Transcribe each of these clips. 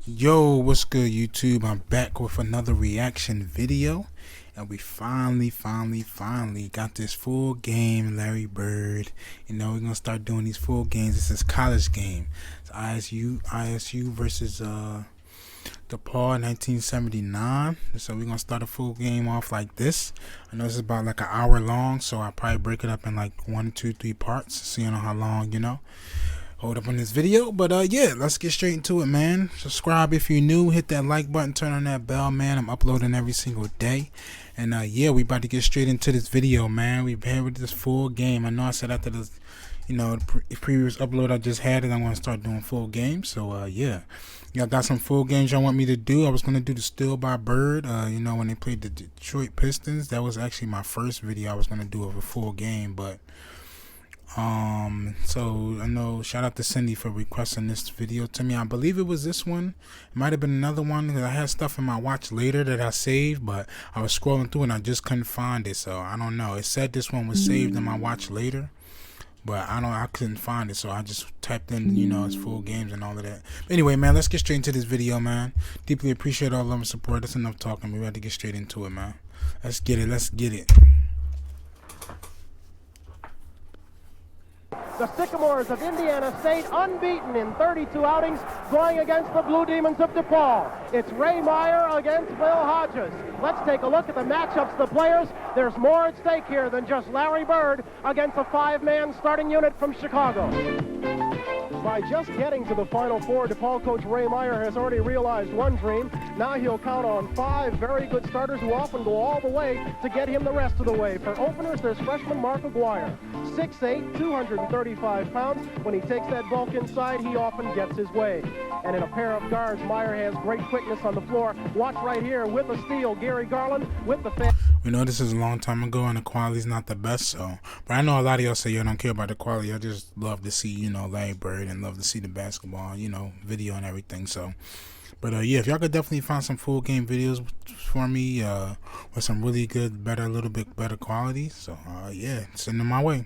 Yo, what's good, YouTube? I'm back with another reaction video, and we finally got this full game Larry Bird. We're gonna start doing these full games. This is college game. It's ISU versus DePaul 1979. So we're gonna start a full game off like this. I know this is about like an hour long, so I'll probably break it up in like 1, 2, 3 parts, so you know how long hold up on this video. But yeah, let's get straight into it, man. Subscribe if you're new, hit that like button, turn on that bell, man. I'm uploading every single day. And yeah, we about to get straight into this video, man. We've been with this full game. I know I said after this, the previous upload I just had it, I'm gonna start doing full games. So yeah, y'all got some full games y'all want me to do. I was gonna do the Still by Bird, when they played the Detroit Pistons. That was actually my first video I was gonna do of a full game. But so I know, shout out to Cindy for requesting this video to me. I believe it was this one. It might have been another one, because I had stuff in my watch later that I saved, but I was scrolling through and I just couldn't find it. So I don't know, it said this one was saved in my watch later, but I couldn't find it, so I just typed in it's full games and all of that. But anyway, man, let's get straight into this video, man. Deeply appreciate all love and support. That's enough talking. We got to get straight into it, man. Let's get it. The Sycamores of Indiana State, unbeaten in 32 outings, going against the Blue Demons of DePaul. It's Ray Meyer against Bill Hodges. Let's take a look at the matchups of the players. There's more at stake here than just Larry Bird against a 5-man starting unit from Chicago. By just getting to the Final Four, DePaul coach Ray Meyer has already realized one dream. Now he'll count on 5 very good starters who often go all the way to get him the rest of the way. For openers, there's freshman Mark Aguirre. 6'8", 235 pounds. When he takes that bulk inside, he often gets his way. And in a pair of guards, Meyer has great quickness on the floor. Watch right here with a steal, Gary Garland with the fan. We know this is a long time ago and the quality's not the best, so. But I know a lot of y'all say y'all don't care about the quality. I just love to see, Larry Bird, and love to see the basketball, video and everything. So, but yeah, if y'all could definitely find some full game videos for me, with some really good, a little bit better quality. So, yeah, send them my way.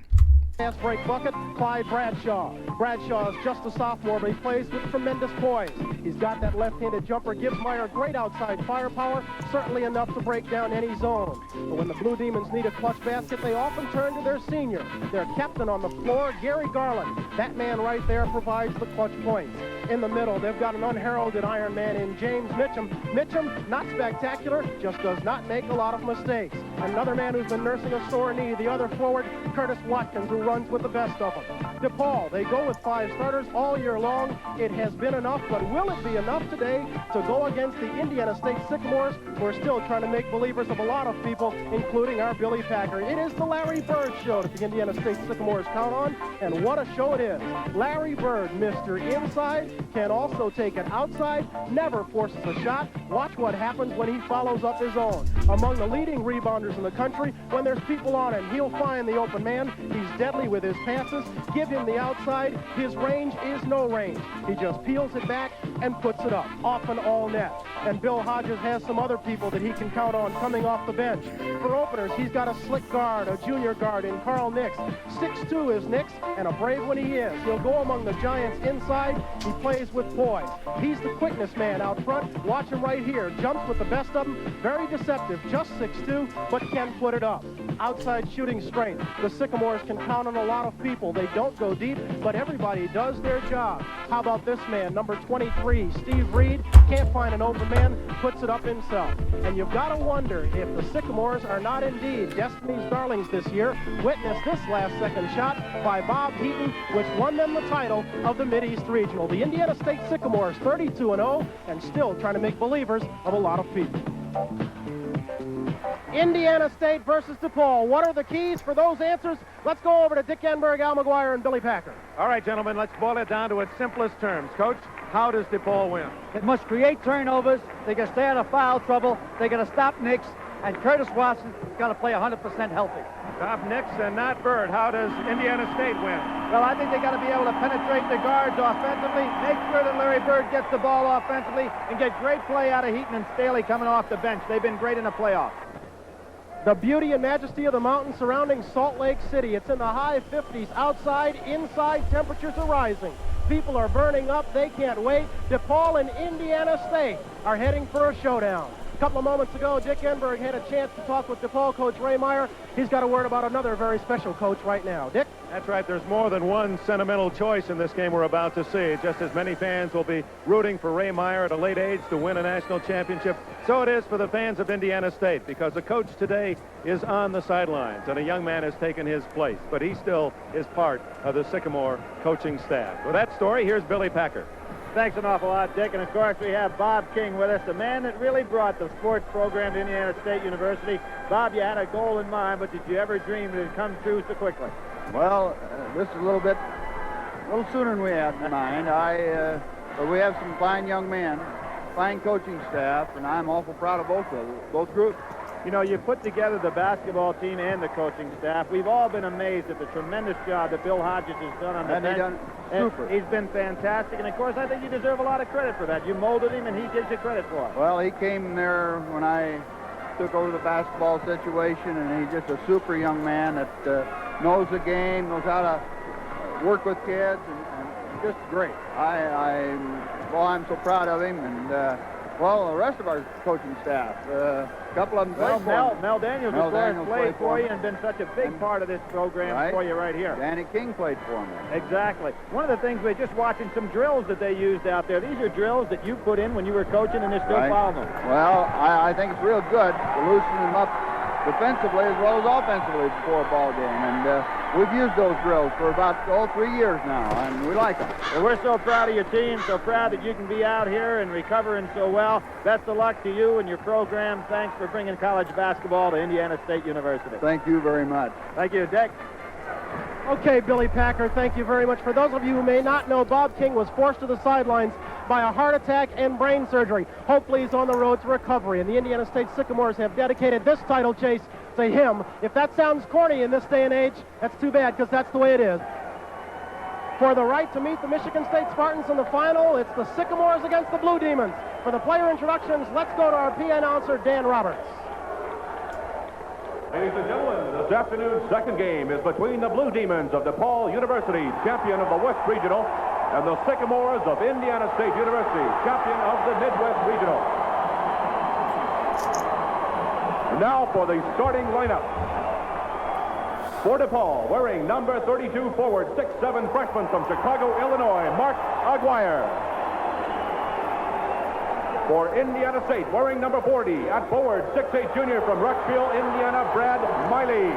Fast break bucket, Clyde Bradshaw. Bradshaw is just a sophomore, but he plays with tremendous poise. He's got that left-handed jumper, gives Meyer great outside firepower, certainly enough to break down any zone. But when the Blue Demons need a clutch basket, they often turn to their senior, their captain on the floor, Gary Garland. That man right there provides the clutch points. In the middle, they've got an unheralded Iron Man in James Mitchum. Mitchum, not spectacular, just does not make a lot of mistakes. Another man who's been nursing a sore knee, the other forward, Curtis Watkins, who runs with the best of them. DePaul, they go with 5 starters all year long. It has been enough, but will it be enough today to go against the Indiana State Sycamores? We're still trying to make believers of a lot of people, including our Billy Packer. It is the Larry Bird Show that the Indiana State Sycamores count on, and what a show it is. Larry Bird, Mr. Inside, can also take it outside, never forces a shot. Watch what happens when he follows up his own. Among the leading rebounders in the country, when there's people on him, he'll find the open man. He's deadly with his passes. Give him the outside. His range is no range. He just peels it back and puts it up, often all net. And Bill Hodges has some other people that he can count on coming off the bench. For openers, he's got a slick guard, a junior guard in Carl Nix. 6'2" is Nix, and a brave one he is. He'll go among the Giants inside. He plays with poise. He's the quickness man out front. Watch him right here. Jumps with the best of them. Very deceptive. Just 6'2", but can put it up. Outside shooting strength. The Sycamores can count on a lot of people. They don't go deep, but everybody does their job. How about this man, number 23, Steve Reed? Can't find an open man, puts it up himself. And you've got to wonder if the Sycamores are not indeed Destiny's darlings this year. Witness this last-second shot by Bob Heaton, which won them the title of the Mid-East Regional. The Indiana State Sycamores 32-0 and still trying to make believers of a lot of people. Indiana State versus DePaul. What are the keys for those answers? Let's go over to Dick Enberg, Al McGuire, and Billy Packer. All right, gentlemen, let's boil it down to its simplest terms. Coach, how does DePaul win? It must create turnovers. They got to stay out of foul trouble. They got to stop Nix. And Curtis Watson's got to play 100% healthy. Stop Nix and not Bird. How does Indiana State win? Well, I think they got to be able to penetrate the guards offensively, make sure that Larry Bird gets the ball offensively, and get great play out of Heaton and Staley coming off the bench. They've been great in the playoffs. The beauty and majesty of the mountain surrounding Salt Lake City. It's in the high 50s outside. Inside, temperatures are rising. People are burning up. They can't wait. DePaul and Indiana State are heading for a showdown. A couple of moments ago, Dick Enberg had a chance to talk with DePaul coach Ray Meyer. He's got a word about another very special coach right now. Dick? That's right. There's more than one sentimental choice in this game we're about to see. Just as many fans will be rooting for Ray Meyer at a late age to win a national championship, so it is for the fans of Indiana State, because the coach today is on the sidelines, and a young man has taken his place, but he still is part of the Sycamore coaching staff. With that story, here's Billy Packer. Thanks an awful lot, Dick. And, of course, we have Bob King with us, the man that really brought the sports program to Indiana State University. Bob, you had a goal in mind, but did you ever dream it would come true so quickly? Well, this is a little sooner than we had in mind. But we have some fine young men, fine coaching staff, and I'm awful proud of both groups. You know, you put together the basketball team and the coaching staff. We've all been amazed at the tremendous job that Bill Hodges has done on the bench. Super. He's been fantastic, and of course, I think you deserve a lot of credit for that. You molded him, and he gives you credit for it. Well, he came there when I took over the basketball situation, and he's just a super young man that knows the game, knows how to work with kids, and just great. I'm so proud of him, and the rest of our coaching staff, a couple of them played for me. Mel Daniels, of course, played for you and been such a big part of this program for you right here. Danny King played for me. Exactly. One of the things we're just watching some drills that they used out there. These are drills that you put in when you were coaching, and they're still following them. Well, I think it's real good to loosen them up defensively as well as offensively before a ball game, and we've used those drills for about 3 years now, and we like them. Well, we're so proud of your team, so proud that you can be out here and recovering so well. Best of luck to you and your program. Thanks for bringing college basketball to Indiana State University. Thank you very much. Thank you, Dick. Okay, Billy Packer, thank you very much. For those of you who may not know, Bob King was forced to the sidelines by a heart attack and brain surgery. Hopefully he's on the road to recovery, and the Indiana State Sycamores have dedicated this title chase to him. If that sounds corny in this day and age, that's too bad, because that's the way it is. For the right to meet the Michigan State Spartans in the final, it's the Sycamores against the Blue Demons. For the player introductions, let's go to our PA announcer, Dan Roberts. Ladies and gentlemen, this afternoon's second game is between the Blue Demons of DePaul University, champion of the West Regional, and the Sycamores of Indiana State University, champion of the Midwest Regional. And now for the starting lineup. For DePaul, wearing number 32 forward, 6'7" freshman from Chicago, Illinois, Mark Aguirre. For Indiana State, wearing number 40 at forward, 6'8" junior from Rockville, Indiana, Brad Miley.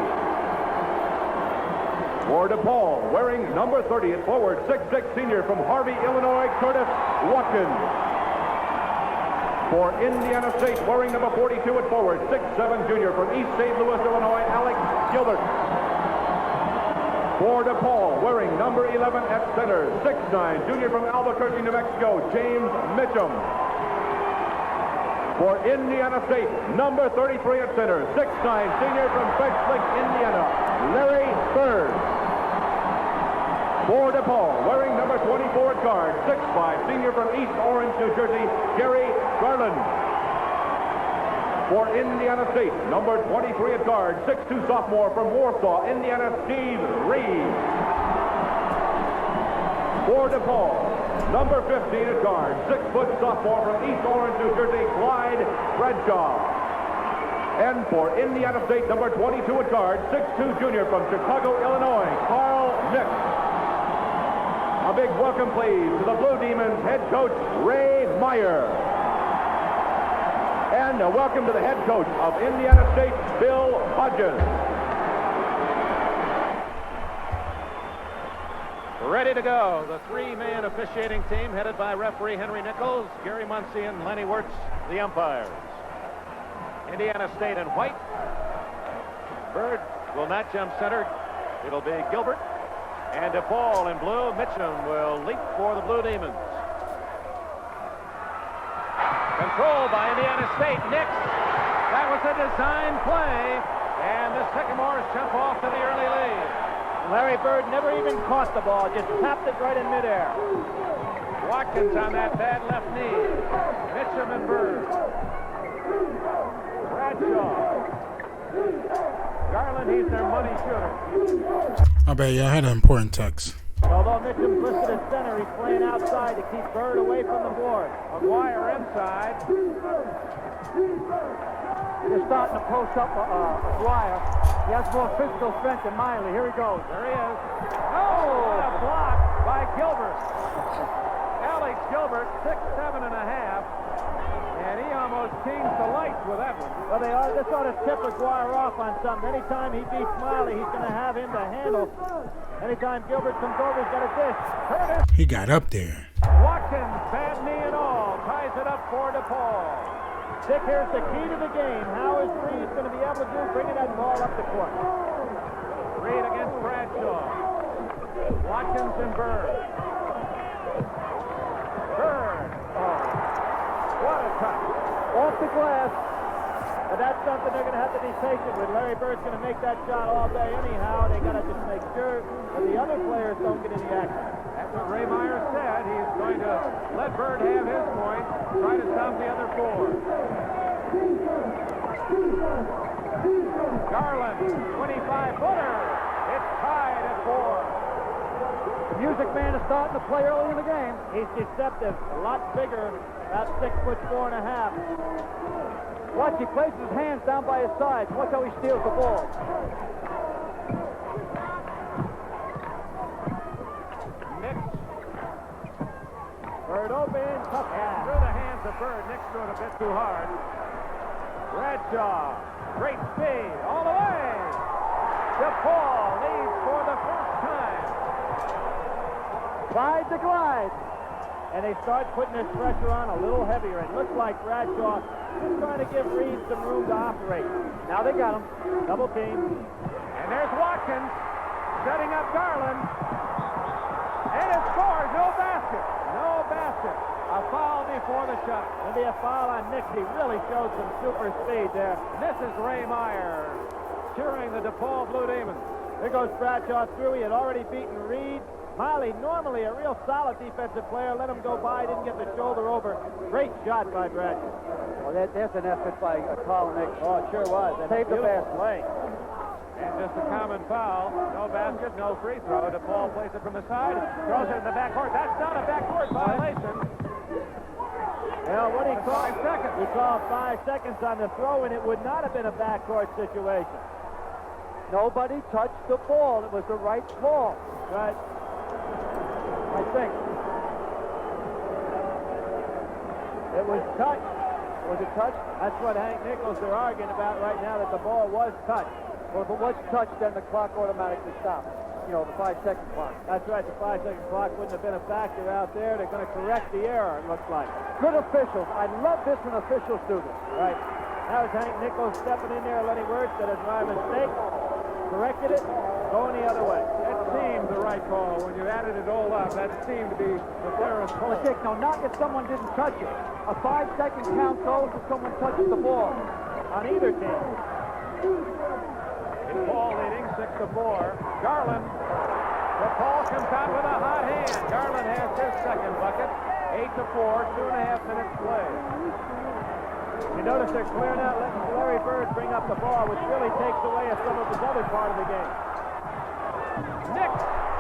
For DePaul, wearing number 30 at forward, 6'6" senior from Harvey, Illinois, Curtis Watkins. For Indiana State, wearing number 42 at forward, 6'7" junior from East St. Louis, Illinois, Alex Gilbert. For DePaul, wearing number 11 at center, 6'9" junior from Albuquerque, New Mexico, James Mitchum. For Indiana State, number 33 at center, 6'9", senior from Fresh Lick, Indiana, Larry Bird. For DePaul, wearing number 24 at guard, 6'5", senior from East Orange, New Jersey, Gary Garland. For Indiana State, number 23 at guard, 6'2", sophomore from Warsaw, Indiana, Steve Reed. For DePaul, number 15 at guard, 6-foot sophomore from East Orange, New Jersey, Clyde Bradshaw. And for Indiana State, number 22 at guard, 6'2" junior from Chicago, Illinois, Carl Nick. A big welcome, please, to the Blue Demons head coach, Ray Meyer. And a welcome to the head coach of Indiana State, Bill Hodges. Ready to go. The three-man officiating team headed by referee Henry Nichols, Gary Muncie, and Lenny Wirtz, the umpires. Indiana State in white. Bird will not jump center. It'll be Gilbert. And DePaul in blue. Mitchum will leap for the Blue Demons. Controlled by Indiana State. Nix. That was a design play. And the Sycamores jump off to the early lead. Larry Bird never even caught the ball, just tapped it right in midair. Watkins on that bad left knee. Mitchum and Bird. Bradshaw. Garland, he's their money shooter. I bet you I had an important text. Although Mitchum's listed as center. He's playing outside to keep Bird away from the board. McGuire inside. They're starting to post up Aguirre. He has more physical strength than Miley. Here he goes. There he is. Oh, what a block by Gilbert. Alex Gilbert, 6'7 and a half. And he almost teams the lights with that one. Well, this ought to tip Aguirre off on something. Anytime he beats Miley, he's going to have him to handle. Anytime Gilbert comes over, he's got a dish. Curtis. He got up there. Watkins, bad knee and all, ties it up for DePaul. Dick, here's the key to the game. How is Reed going to be able to do bringing that ball up the court? Reed against Bradshaw. Watkins and Bird. Bird. Oh, what a touch. Off the glass. But that's something they're going to have to be patient with. Larry Bird's going to make that shot all day anyhow. They got to just make sure that the other players don't get any action. That's what Ray Meyer said. He's going to let Bird have his point, try to stop the other four. Garland, 25-footer. It's tied at 4. The Music Man is starting to play early in the game. He's deceptive, a lot bigger, about 6'4.5". Watch, he places his hands down by his sides. Watch how he steals the ball. Nix. Bird open, tough pass. Through the hands of Bird. Nix threw it a bit too hard. Bradshaw, great speed, all the way. DePaul leads for the first time. Glide to glide. And they start putting this pressure on a little heavier. It looks like Bradshaw just trying to give Reed some room to operate. Now they got him. Double team. And there's Watkins setting up Garland. And it scores. No basket. No basket. A foul before the shot. There'll be a foul on Nix. He really showed some super speed there. This is Ray Meyer cheering the DePaul Blue Demons. There goes Bradshaw through. He had already beaten Reed. Miley, normally a real solid defensive player, let him go by, didn't get the shoulder over. Great shot by Bradshaw. Well, there's an effort by Carl Nix. Oh, it sure was. And Saved the beautiful basket. play. And just a common foul. No basket, no free throw. DePaul plays it from the side, throws it in the backcourt. That's not a backcourt violation. Well, what he called? 5 seconds. He called 5 seconds on the throw, and it would not have been a backcourt situation. Nobody touched the ball. It was the right ball. Right. I think. It was touched. Was it touched? That's what Hank Nichols are arguing about right now, that the ball was touched. Well, if it was touched, then the clock automatically stopped. You know, the 5-second clock. That's right, the 5-second clock wouldn't have been a factor out there. They're going to correct the error, it looks like. Good officials. I love this when officials do this. Right. That was Hank Nichols stepping in there, letting Wirtz that it's my mistake. Corrected it, going the other way. That seemed the right call. When you added it all up, that seemed to be the fairest call. But Dick, no, not if someone didn't touch it. A 5-second count goes if someone touches the ball. On either team. DePaul leading 6-4. Garland. DePaul comes out with a hot hand. Garland has his second bucket. 8-4, 2.5 minutes played. You notice they're clearing out, letting Larry Bird bring up the ball, which really takes away some of his other part of the game. Nix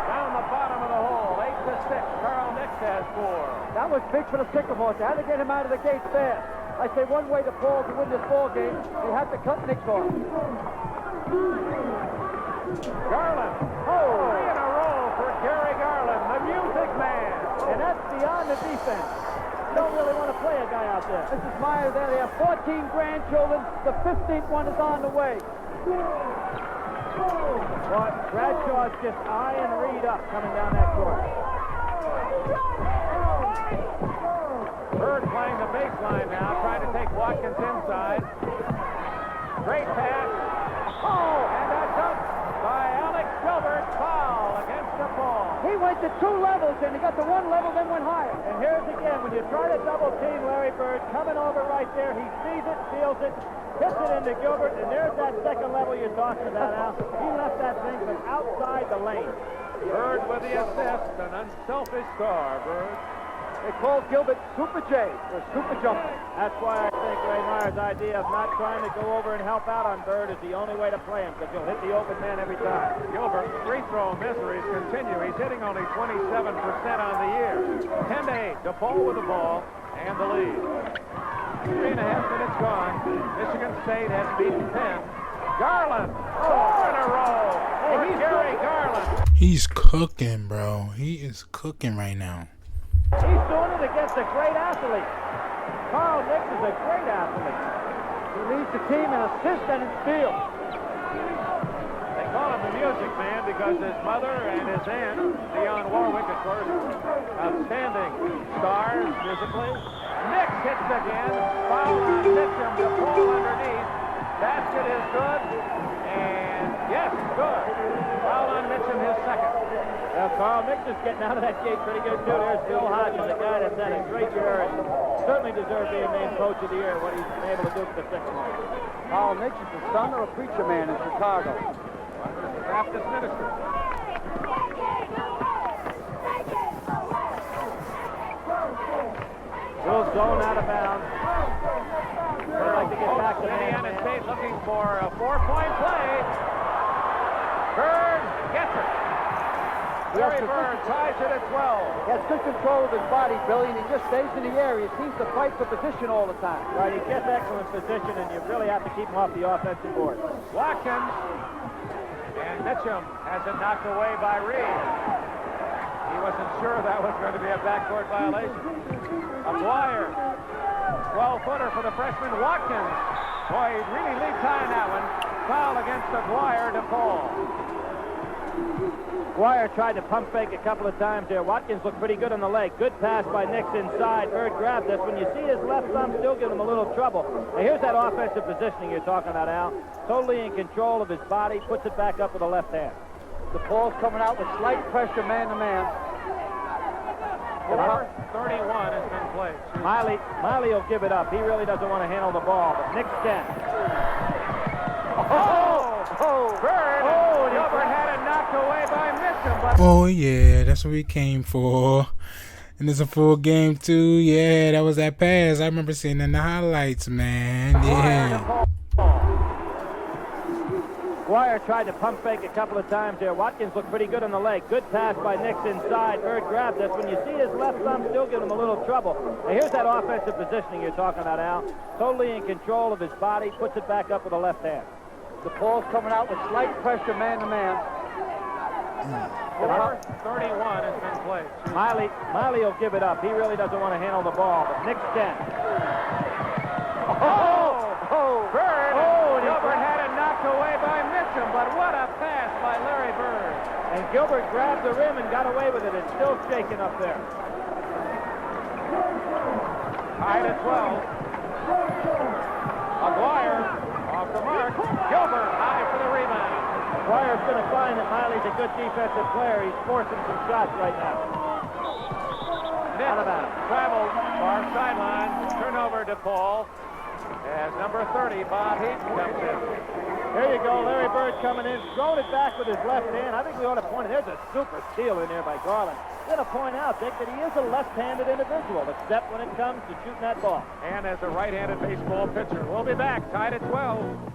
down the bottom of the hole. 8-6. Carl Nix has 4. That was big for the Sycamores. They had to get him out of the gate fast. I say one way to Paul to win this ball game, they had to cut Nix off. Garland. Oh, 3 in a row for Gary Garland, the Music Man. And that's beyond the defense. You don't really want to play a guy out there. This is Meyer there. They have 14 grandchildren. The 15th one is on the way. But Bradshaw's just eyeing Reed up coming down that court. Bird playing the baseline now, trying to take Watkins inside. Great pass. Oh, and a dunk by Alex Gilbert. Foul against DePaul. He went to 2 levels, and he got to 1 level, then went higher. And here's again, when you try to double team Larry Bird, coming over right there, he sees it, feels it, hits it into Gilbert, and there's that second level you're talking about, Al. He left that thing from outside the lane. Bird with the assist, an unselfish star, Bird. They call Gilbert Super J or Super Jumper. That's why I think Ray Meyer's idea of not trying to go over and help out on Bird is the only way to play him, because he'll hit the open man every time. Gilbert's free throw miseries continue. He's hitting only 27% on the year. 10-8. DePaul with the ball and the lead. 3.5 minutes gone. Michigan State has beaten Penn. Garland, 4 in a row for Gary Garland. He's cooking, bro. He is cooking right now. He's doing it against a great athlete. Carl Nix is a great athlete. He leads the team in assists and in steals. They call him the Music Man because his mother and his aunt, Dionne Warwick, of course, outstanding stars musically. Nix hits again. Foul on Mitchum to Paul underneath. Basket is good. And yes, good. Foul on Mitchum, his second. Well, Carl Nix is getting out of that gate pretty good, too. There's Bill Hodges, a guy that's had a great year and certainly deserves being named Coach of the Year, what he's been able to do for the Sycamores. Carl Nix is the son of a preacher man in Chicago. Baptist minister. Will zone out of bounds. They'd like to get back to Indiana State looking for a 4-point play. Bird gets it. Larry Bird ties it at 12. He has good control of his body, Billy, and he just stays in the area. He seems to fight for position all the time. Right, he gets excellent position, and you really have to keep him off the offensive board. Watkins and Mitchum has it knocked away by Reed. He wasn't sure that was going to be a backcourt violation. McGuire, 12-footer for the freshman Watkins. Boy, he'd really lead time that one. Foul against McGuire to Paul. Dwyer tried to pump fake a couple of times there. Watkins looked pretty good on the leg. Good pass by Nix inside. Bird grabbed this. When you see his left thumb still giving him a little trouble. Now here's that offensive positioning you're talking about, Al. Totally in control of his body. Puts it back up with the left hand. DePaul's coming out with slight pressure man-to-man. Number 31 has been played. Miley will give it up. He really doesn't want to handle the ball, but Nix can. Bird! Gilbert had it knocked away by Mitchum, but Oh, yeah, that's what we came for. And it's a full game, too. Yeah, that was that pass. I remember seeing it in the highlights, man. Yeah. Dwyer tried to pump fake a couple of times there. Watkins looked pretty good on the leg. Good pass by Nix inside. Bird grabbed this. When you see his left thumb still giving him a little trouble. Now here's that offensive positioning you're talking about, Al. Totally in control of his body. Puts it back up with the left hand. DePaul's coming out with slight pressure man-to-man. number 31 has been played. Miley will give it up. He really doesn't want to handle the ball, but Nix can. Bird! Gilbert had it knocked away by Mitchum, but what a pass by Larry Bird. And Gilbert grabbed the rim and got away with it. It's still shaking up there. Tied at 12. McGuire off the mark. Gilbert high for the rebound. Dwyer's going to find that Miley's a good defensive player. He's forcing some shots right now. Out of bounds. Traveled far sideline. Turnover to Paul. As number 30, Bob Heaton, comes in. There you go, Larry Bird coming in, throwing it back with his left hand. I think we ought to point it. There's a super steal in there by Garland. We're going to point out, Dick, that he is a left-handed individual, except when it comes to shooting that ball. And as a right-handed baseball pitcher. We'll be back, tied at 12.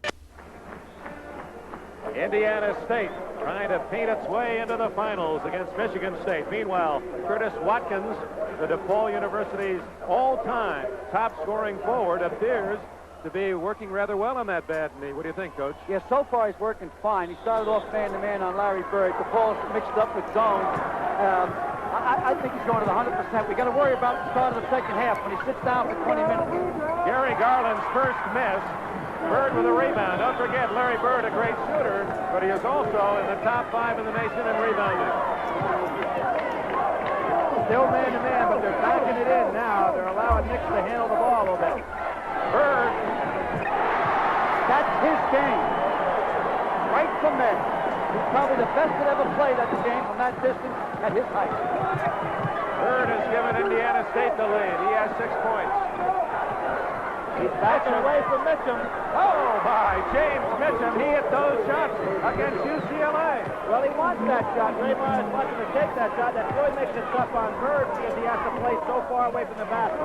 Indiana State trying to paint its way into the finals against Michigan State. Meanwhile, Curtis Watkins, the DePaul University's all-time top-scoring forward, appears to be working rather well on that bad knee. What do you think, Coach? Yeah, so far he's working fine. He started off man-to-man on Larry Bird. DePaul's mixed up with zones. I think he's going to the 100%. We got to worry about the start of the second half when he sits down for 20 minutes. Gary Garland's first miss. Bird with a rebound. Don't forget, Larry Bird, a great shooter, but he is also in the top 5 in the nation in rebounding. Still man-to-man, but they're backing it in now. They're allowing Nix to handle the ball a little bit. Bird. That's his game. Right from there. He's probably the best that ever played at the game from that distance at his height. Bird has given Indiana State the lead. He has 6 points. He's backing away from Mitchum. Oh, my. James Mitchum, he hit those shots against UCLA. Well, he wants that shot. Ray Myers wants him to take that shot. That really makes it tough on Bird because he has to play so far away from the basket.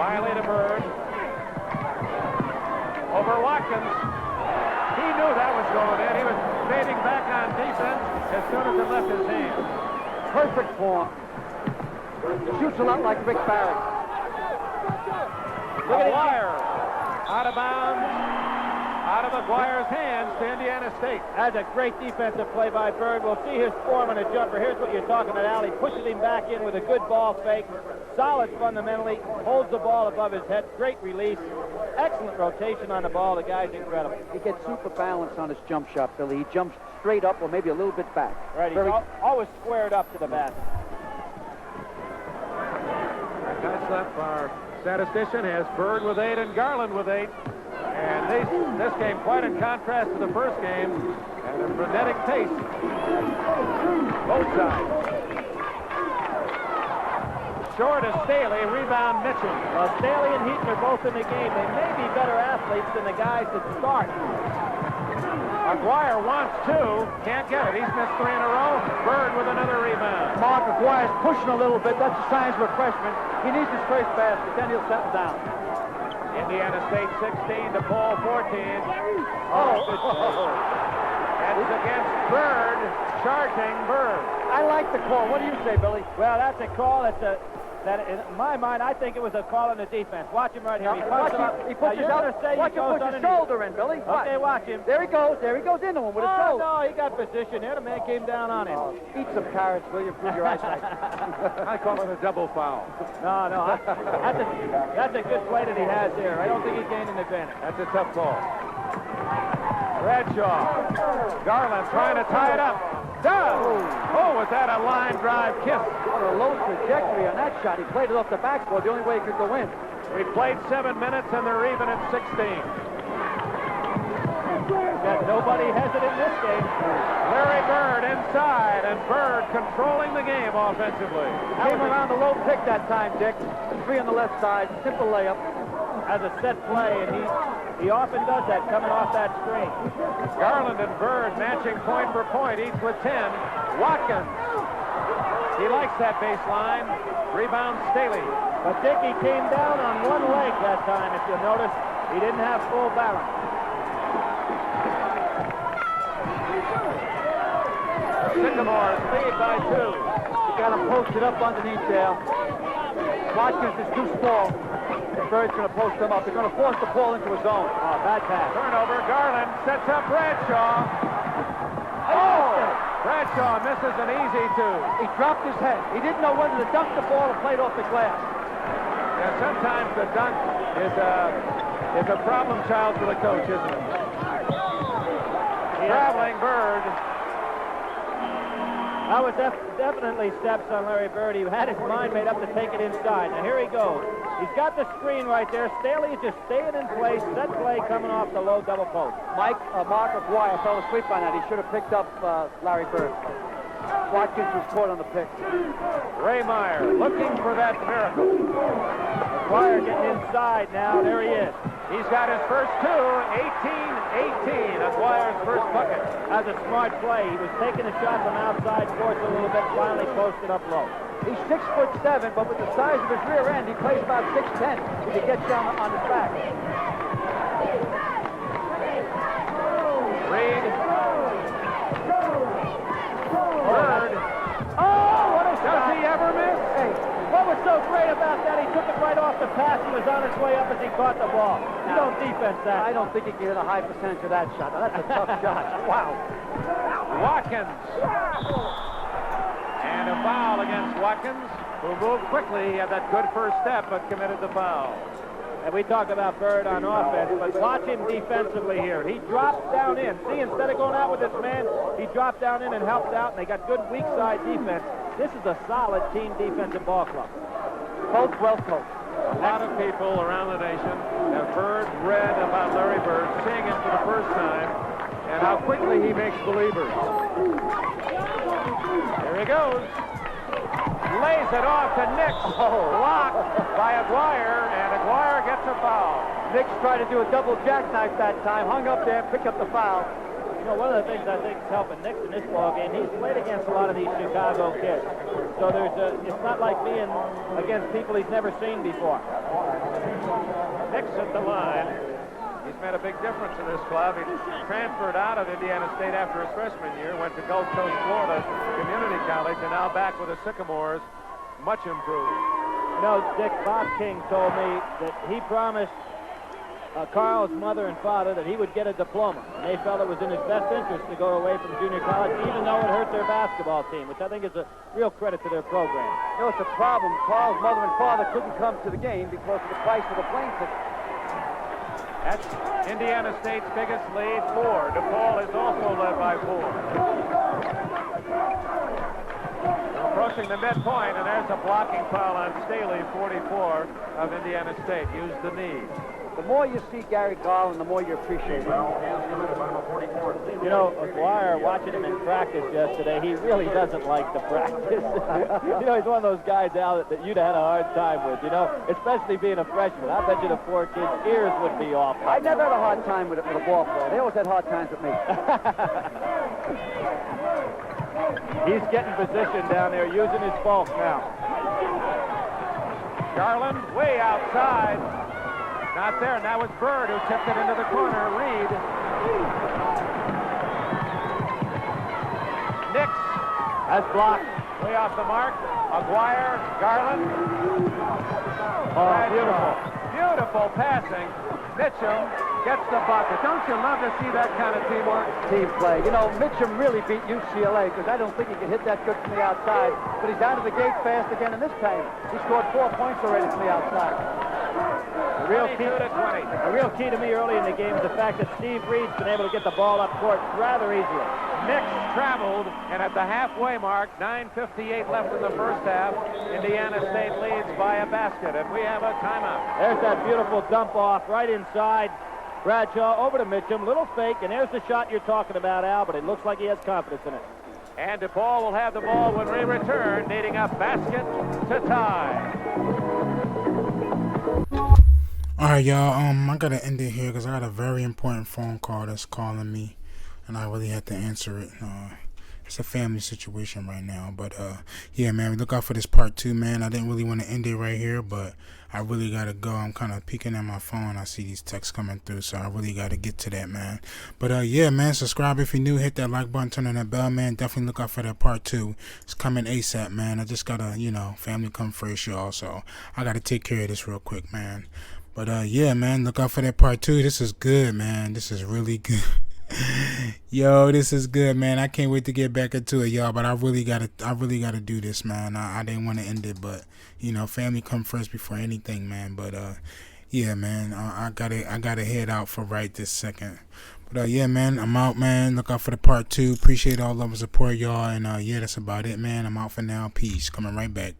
Miley to Bird. Over Watkins. He knew that was going in. He was fading back on defense as soon as it left his hand. Perfect form. Shoots a lot like Rick Barry. McGuire out of bounds. Out of McGuire's hands to Indiana State. That's a great defensive play by Bird. We'll see his form on a jumper. Here's what you're talking about, Al. He pushes him back in with a good ball fake. Solid fundamentally. Holds the ball above his head. Great release. Excellent rotation on the ball. The guy's incredible. He gets super balance on his jump shot, Billy. He jumps straight up or maybe a little bit back. Right, he's always squared up to the basket. Guys, our statistician has Bird with 8 and Garland with 8. And this game quite in contrast to the first game. And a frenetic pace. Both sides. Short is Staley, rebound Mitchell. Well, Staley and Heaton are both in the game. They may be better athletes than the guys that start. McGuire wants 2, can't get it. He's missed 3 in a row. Bird with another rebound. Mark McGuire's pushing a little bit. That's the signs of a freshman. He needs his first basket, then he'll settle down. Indiana State 16, DePaul 14. And it's against Bird, charging Bird. I like the call. What do you say, Billy? Well, that's a call. That in my mind, I think it was a call on the defense. Watch him right here. He puts it up. He puts his shoulder in, Billy. Okay, watch him. There he goes. There he goes into him with his shoulder. No, he got position there. The man came down on him. Eat some carrots, will you? Improve your eyesight. I call it a double foul. No, that's a good play that he has there. I don't think he gained an advantage. That's a tough call. Bradshaw. Garland trying to tie it up. Does. Oh, was that a line drive kiss? What a low trajectory on that shot. He played it off the backboard, the only way he could go in. We played 7 minutes and they're even at 16. Got nobody hesitant in this game. Larry Bird inside, and Bird controlling the game offensively. Came around the low pick that time, Dick. 3 on the left side, simple layup. As a set play, and he often does that coming off that screen. Garland and Bird matching point for point, each with 10. Watkins. He likes that baseline. Rebound Staley. But Dick, he came down on one leg that time, if you'll notice. He didn't have full balance. Sycamores lead by 2. You got him posted up underneath there. Watkins is too small. Bird's going to post him up. They're going to force the ball into a zone. Oh, bad pass. Turnover. Garland sets up Bradshaw. Oh! Bradshaw misses an easy 2. He dropped his head. He didn't know whether to dunk the ball or play it off the glass. Yeah, sometimes the dunk is a problem child for the coach, isn't it? Traveling Bird. That was definitely steps on Larry Bird. He had his mind made up to take it inside. Now here he goes. He's got the screen right there. Staley is just staying in place. Set play coming off the low double post. Mark McGuire fell asleep on that. He should have picked up Larry Bird. Watkins was caught on the pick. Ray Meyer looking for that miracle. McGuire getting inside now. There he is. He's got his first 2, 18-18. McGuire's first bucket. That's a smart play. He was taking a shot from outside, forced a little bit, finally posted up low. He's 6'7", but with the size of his rear end, he plays about 6'10". If he gets down on his back. Reed. Bird. Oh, what a shot. Does he ever miss? Hey, what was so great about that? He took it right off the pass and was on his way up as he caught the ball. You don't defense that. I don't think he can hit a high percentage of that shot. Now, that's a tough shot. Wow. Watkins. And a foul against Watkins, who moved quickly. He had that good first step, but committed the foul. And we talk about Bird on offense, but watch him defensively here. He dropped down in. See, instead of going out with this man, he dropped down in and helped out, and they got good weak side defense. This is a solid team defensive ball club. Both well coached. A lot of people around the nation have read about Larry Bird, seeing him for the first time, and how quickly he makes believers. Here he goes. Lays it off to Nix. Blocked by Aguirre, and Aguirre gets a foul. Knicks tried to do a double jackknife that time, hung up there, picked up the foul. You know, one of the things I think is helping Nix in this ball game, he's played against a lot of these Chicago kids. So it's not like being against people he's never seen before. Nix at the line. He's made a big difference in this club. He transferred out of Indiana State after his freshman year, went to Gulf Coast, Florida Community College, and now back with the Sycamores, much improved. You know, Dick, Bob King told me that he promised Carl's mother and father that he would get a diploma. And they felt it was in his best interest to go away from junior college, even though it hurt their basketball team, which I think is a real credit to their program. You know, it's a problem. Carl's mother and father couldn't come to the game because of the price of the plane ticket. That's Indiana State's biggest lead, 4. DePaul is also led by 4. Approaching the midpoint, and there's a blocking foul on Staley, 44 of Indiana State. Used the knee. The more you see Gary Garland, the more you appreciate him. You know, McGuire, watching him in practice yesterday, he really doesn't like the practice. You know, he's one of those guys, Al, that you'd have had a hard time with, you know, especially being a freshman. I bet you the poor kid's ears would be off. I never had a hard time with a ball player. They always had hard times with me. He's getting position down there, using his bulk now. Garland way outside. Not there, and that was Bird who tipped it into the corner. Reed. Nix has blocked way off the mark. Aguirre, Garland. Oh, beautiful. Beautiful passing. Mitchum gets the bucket. Don't you love to see that kind of teamwork? Team play. You know, Mitchum really beat UCLA because I don't think he can hit that good from the outside. But he's out of the gate fast again in this time. He scored 4 points already from the outside. The real key to me early in the game is the fact that Steve Reed's been able to get the ball up court rather easily. Nix traveled, and at the halfway mark, 9:58 left in the first half, Indiana State leads by a basket, and we have a timeout. There's that beautiful dump off right inside. Bradshaw over to Mitchum, little fake, and there's the shot you're talking about, Al, but it looks like he has confidence in it. And DePaul will have the ball when we return, needing a basket to tie. All right, y'all. I gotta end it here because I got a very important phone call that's calling me, and I really had to answer it. It's a family situation right now, but yeah, man, look out for this part 2, man. I didn't really want to end it right here, but I really gotta go. I'm kind of peeking at my phone. I see these texts coming through, so I really gotta get to that, man. But yeah, man, subscribe if you're new. Hit that like button, turn on that bell, man. Definitely look out for that part 2. It's coming ASAP, man. I just gotta, you know, family come first, y'all. So I gotta take care of this real quick, man. But yeah, man, look out for that part 2. This is good, man. This is really good. Yo, this is good, man. I can't wait to get back into it, y'all. But I really gotta do this, man. I didn't want to end it, but you know, family come first before anything, man. But yeah, man, I gotta head out for right this second. But yeah, man, I'm out, man. Look out for the part 2. Appreciate all love and support, y'all. And yeah, that's about it, man. I'm out for now. Peace. Coming right back.